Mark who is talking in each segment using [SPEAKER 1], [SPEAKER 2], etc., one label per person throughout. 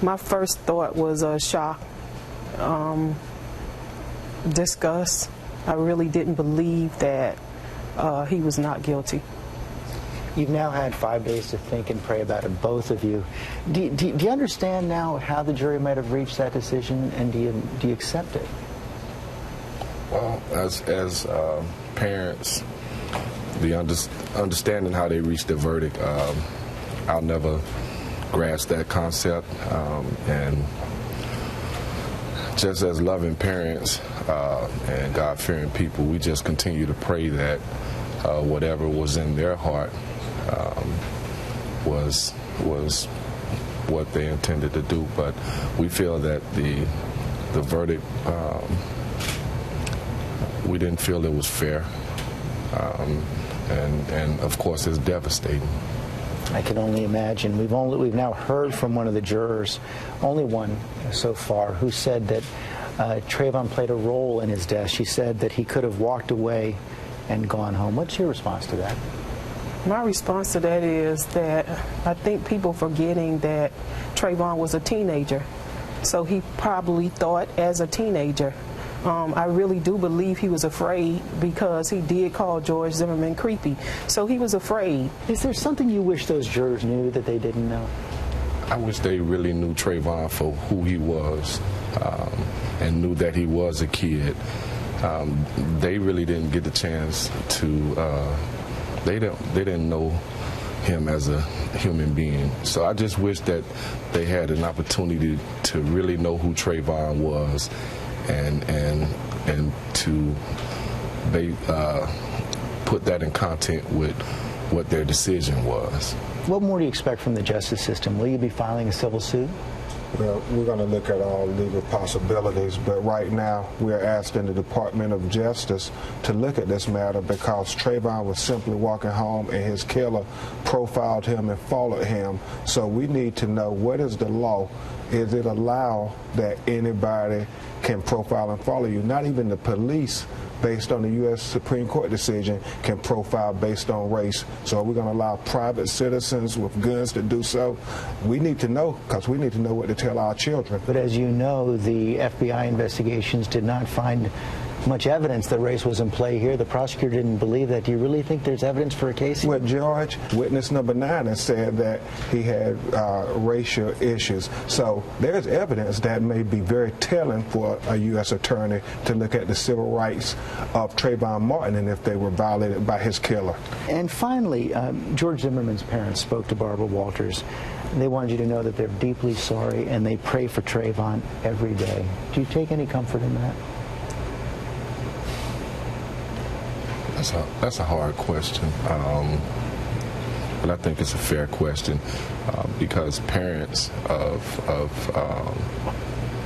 [SPEAKER 1] My first thought was shock, disgust. I really didn't believe that he was not guilty.
[SPEAKER 2] You've now had 5 days to think and pray about it, both of you. Do you understand now how the jury might have reached that decision, and do you accept it?
[SPEAKER 3] Well, as parents, the understanding how they reached the verdict, I'll never grasp that concept. And just as loving parents and God-fearing people, we just continue to pray that whatever was in their heart was what they intended to do. But we feel that the verdict, we didn't feel it was fair, and of course it's devastating.
[SPEAKER 2] I can only imagine. We've now heard from one of the jurors, only one so far, who said that Trayvon played a role in his death. She said that he could have walked away and gone home. What's your response to that?
[SPEAKER 1] My response to that is that I think people forgetting that Trayvon was a teenager, so he probably thought as a teenager. I really do believe he was afraid, because he did call George Zimmerman creepy. So he was afraid.
[SPEAKER 2] Is there something you wish those jurors knew that they didn't know?
[SPEAKER 3] I wish they really knew Trayvon for who he was, and knew that he was a kid. They really didn't get the chance to, they didn't know him as a human being. So I just wish that they had an opportunity to really know who Trayvon was, and to put that in content with what their decision was.
[SPEAKER 2] What more do you expect from the justice system? Will you be filing a civil suit?
[SPEAKER 4] Well, we're going to look at all legal possibilities, but right now we're asking the Department of Justice to look at this matter, because Trayvon was simply walking home and his killer profiled him and followed him. So we need to know, what is the law? Is it allowed that anybody can profile and follow you? Not even the police, based on the U.S. Supreme Court decision, can profile based on race. So are we going to allow private citizens with guns to do so? We need to know, because we need to know what to tell our children.
[SPEAKER 2] But as you know, the FBI investigations did not find much evidence that race was in play here. The prosecutor didn't believe that. Do you really think there's evidence for a case?
[SPEAKER 4] Well, George, witness number 9 has said that he had racial issues. So there's evidence that may be very telling for a U.S. attorney to look at the civil rights of Trayvon Martin and if they were violated by his killer.
[SPEAKER 2] And finally, George Zimmerman's parents spoke to Barbara Walters. They wanted you to know that they're deeply sorry and they pray for Trayvon every day. Do you take any comfort in that?
[SPEAKER 3] That's a hard question, but I think it's a fair question, because parents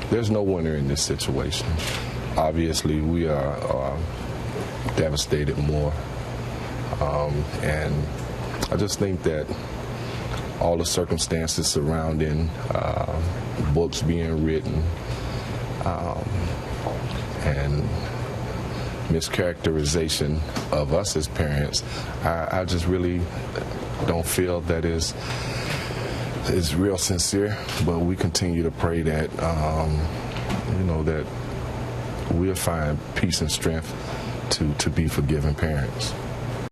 [SPEAKER 3] there's no winner in this situation. Obviously, we are devastated more, and I just think that all the circumstances surrounding books being written and mischaracterization of us as parents, I just really don't feel that is real sincere. But we continue to pray that that we'll find peace and strength to be forgiving parents.